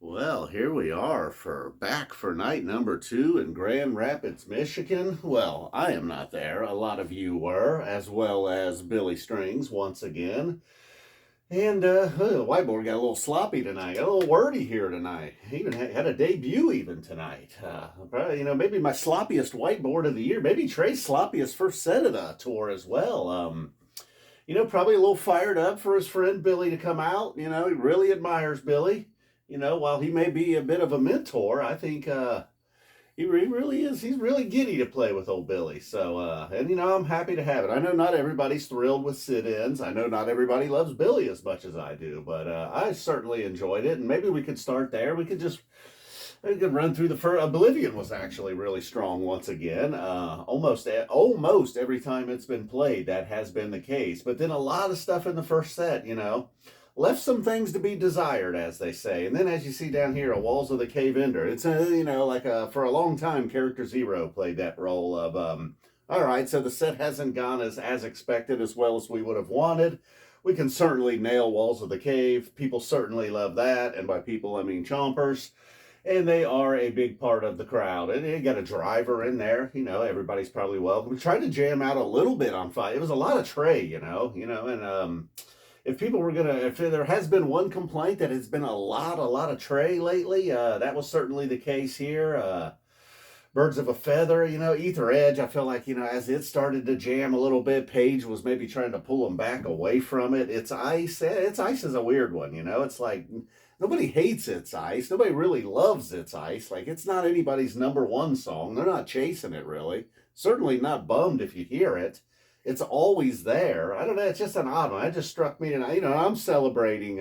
Well, here we are back for night number two in Grand Rapids, Michigan. Well, I am not there. A lot of you were, as well as Billy Strings once again. And the whiteboard got a little sloppy tonight, got a little wordy here tonight. Even had a debut even tonight. Probably, maybe my sloppiest whiteboard of the year. Maybe Trey's sloppiest first set of the tour as well. Probably a little fired up for his friend Billy to come out. He really admires Billy. While he may be a bit of a mentor, I think he really is. He's really giddy to play with old Billy. So, I'm happy to have it. I know not everybody's thrilled with sit-ins. I know not everybody loves Billy as much as I do, but I certainly enjoyed it. And maybe we could start there. We could run through the first. Oblivion was actually really strong once again. Almost every time it's been played, that has been the case. But then a lot of stuff in the first set, left some things to be desired, as they say. And then, as you see down here, a Walls of the Cave Ender. It's for a long time, Character Zero played that role of all right. So the set hasn't gone as expected, as well as we would have wanted. We can certainly nail Walls of the Cave. People certainly love that, and by people I mean chompers. And they are a big part of the crowd. And you got a driver in there, everybody's probably welcome. We tried to jam out a little bit on five. It was a lot of Trey, and if there has been one complaint that has been a lot of Trey lately, that was certainly the case here. Birds of a Feather, Ether Edge, I feel like, as it started to jam a little bit, Paige was maybe trying to pull him back away from it. It's Ice is a weird one, It's like nobody hates It's Ice. Nobody really loves It's Ice. Like, it's not anybody's number one song. They're not chasing it, really. Certainly not bummed if you hear it. It's always there. I don't know. It's just an odd one. It just struck me tonight. I'm celebrating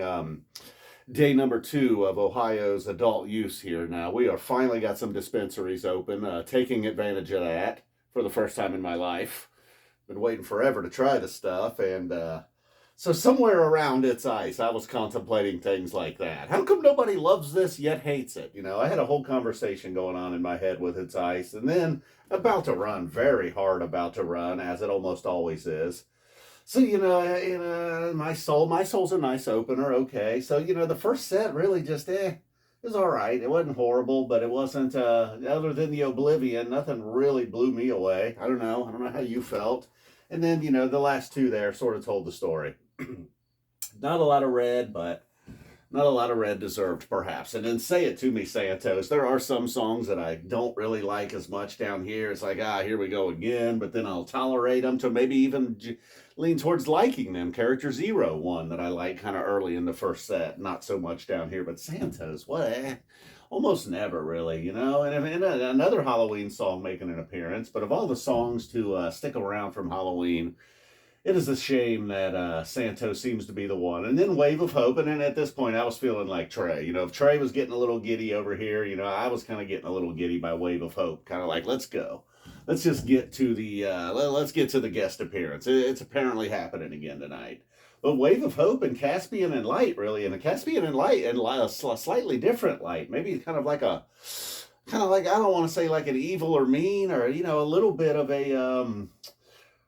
day number two of Ohio's adult use here now. We are finally got some dispensaries open, taking advantage of that for the first time in my life. Been waiting forever to try the stuff, and so somewhere around It's Ice, I was contemplating things like that. How come nobody loves this yet hates it? I had a whole conversation going on in my head with It's Ice, and then very hard about to run, as it almost always is. So, my soul's a nice opener, okay. So, the first set really just, it was all right. It wasn't horrible, but it wasn't, other than the Oblivion, nothing really blew me away. I don't know how you felt. And then, the last two there sort of told the story. Not a lot of red, but not a lot of red deserved, perhaps. And then Say It To Me, Santos. There are some songs that I don't really like as much down here. It's like, here we go again, but then I'll tolerate them to maybe even lean towards liking them. Character Zero, one that I like kind of early in the first set. Not so much down here, but Santos, what? Almost never really, and another Halloween song making an appearance. But of all the songs to stick around from Halloween, it is a shame that Santos seems to be the one. And then Wave of Hope. And then at this point, I was feeling like Trey. If Trey was getting a little giddy over here, I was kind of getting a little giddy by Wave of Hope. Kind of like, let's go. Let's just get to the guest appearance. It's apparently happening again tonight. But Wave of Hope and Caspian and Light, really. And a Caspian and Light and a slightly different light. Maybe kind of like, I don't want to say like an evil or mean, or, a little bit of a,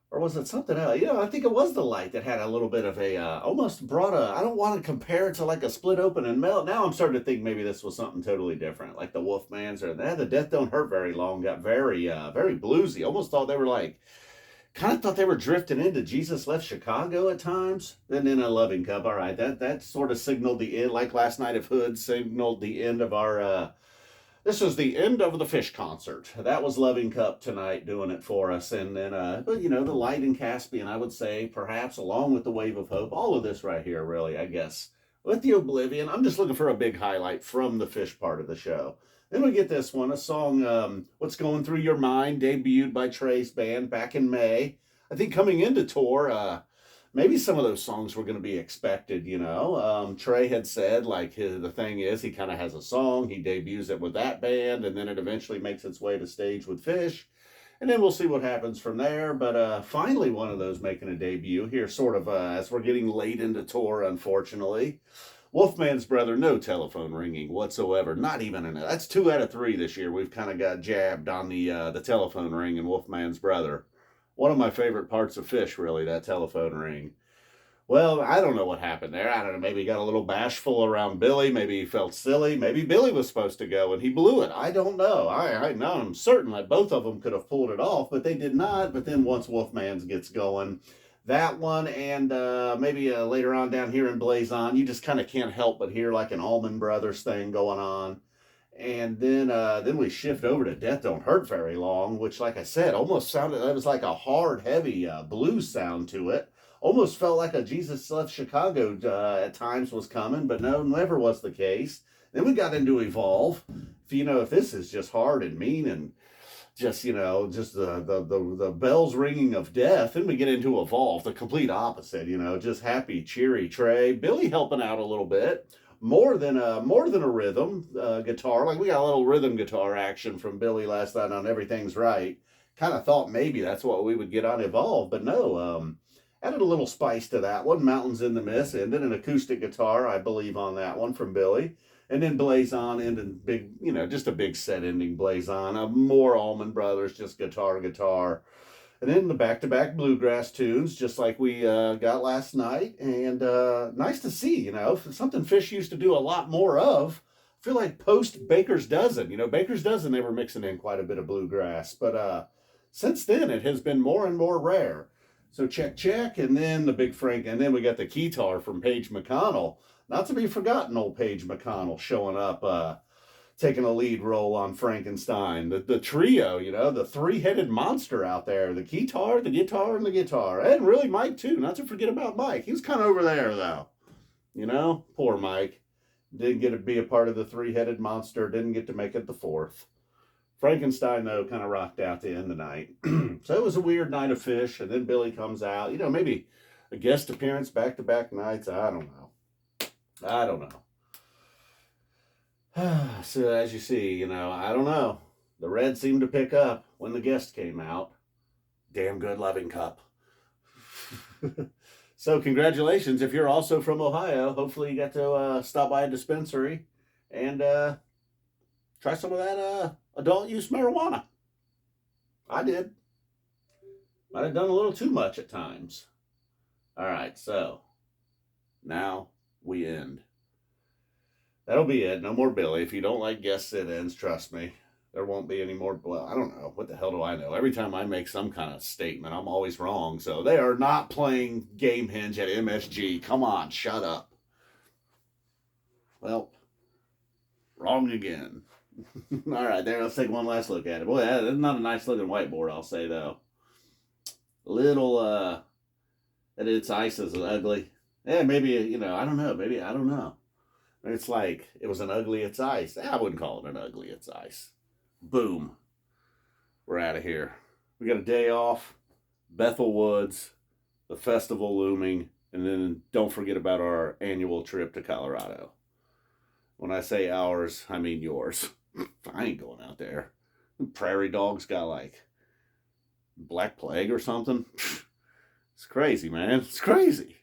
or was it something else? I think it was the light that had a little bit of a, almost brought I don't want to compare it to like a Split Open and Melt. Now I'm starting to think maybe this was something totally different. Like the Wolfmans or the Death Don't Hurt Very Long got very, very bluesy. Almost thought they were kind of thought they were drifting into Jesus Left Chicago at times. Then in a Loving Cup, all right, that sort of signaled the end, like last night of Hood signaled the end of our, this was the end of the Phish concert. That was Loving Cup tonight doing it for us. And then, but the Light and Caspian, I would say, perhaps, along with the Wave of Hope, all of this right here, really, I guess. With the Oblivion, I'm just looking for a big highlight from the Phish part of the show. Then we get this one, a song, What's Going Through Your Mind, debuted by Trey's band back in May. I think coming into tour, maybe some of those songs were going to be expected, Trey had said, the thing is, he kind of has a song, he debuts it with that band, and then it eventually makes its way to stage with Phish. And then we'll see what happens from there. But finally, one of those making a debut here, sort of as we're getting late into tour, unfortunately. Wolfman's Brother, no telephone ringing whatsoever. Not even that's 2 out of 3 this year. We've kind of got jabbed on the telephone ring in Wolfman's Brother. One of my favorite parts of Phish, really, that telephone ring. Well, I don't know what happened there. I don't know. Maybe he got a little bashful around Billy. Maybe he felt silly. Maybe Billy was supposed to go and he blew it. I don't know. I'm certain that both of them could have pulled it off, but they did not. But then once Wolfman's gets going, that one and maybe later on down here in Blazon, you just kind of can't help but hear like an Allman Brothers thing going on. And then we shift over to Death Don't Hurt Very Long, which, like I said, almost sounded, it was like a hard, heavy blues sound to it. Almost felt like a Jesus Left Chicago at times was coming, but no, never was the case. Then we got into Evolve. If this is just hard and mean and just, just the bells ringing of death, then we get into Evolve, the complete opposite, just happy, cheery Trey. Billy helping out a little bit. More than a rhythm guitar. Like we got a little rhythm guitar action from Billy last night on Everything's Right. Kind of thought maybe that's what we would get on Evolve, but no. Added a little spice to that one. Mountains in the Mist, and then an acoustic guitar, I believe, on that one from Billy. And then Blaze On ended big, just a big set ending Blaze On. More Allman Brothers, just guitar. And then the back-to-back bluegrass tunes, just like we got last night. And nice to see, something Phish used to do a lot more of. I feel like post Baker's Dozen. Baker's Dozen, they were mixing in quite a bit of bluegrass. But since then, it has been more and more rare. So check, and then the big Frank, and then we got the keytar from Paige McConnell. Not to be forgotten, old Paige McConnell showing up, taking a lead role on Frankenstein. The trio, the three-headed monster out there. The keytar, the guitar, and the guitar. And really Mike, too. Not to forget about Mike. He was kind of over there, though. Poor Mike. Didn't get to be a part of the three-headed monster. Didn't get to make it the fourth. Frankenstein, though, kind of rocked out to end the night. So it was a weird night of Phish, and then Billy comes out. Maybe a guest appearance back-to-back nights. I don't know. So as you see, I don't know. The red seemed to pick up when the guest came out. Damn good loving cup. So congratulations. If you're also from Ohio, hopefully you got to stop by a dispensary and try some of that adult use marijuana. I did. Might have done a little too much at times. All right, so now we end. That'll be it. No more Billy. If you don't like guest sit-ins, trust me, there won't be any more. Well, I don't know. What the hell do I know? Every time I make some kind of statement, I'm always wrong. So they are not playing Gamehenge at MSG. Come on, shut up. Well, wrong again. All right, there. Let's take one last look at it. Boy, that's not a nice looking whiteboard, I'll say though. Little that its ice is ugly. Yeah, maybe I don't know. Maybe I don't know. It's like it was an ugly it's ice. I wouldn't call it an ugly it's ice. Boom. We're out of here. We got a day off. Bethel Woods, the festival looming, and then don't forget about our annual trip to Colorado. When I say ours, I mean yours. I ain't going out there. Prairie dogs got like Black Plague or something. It's crazy, man. It's crazy.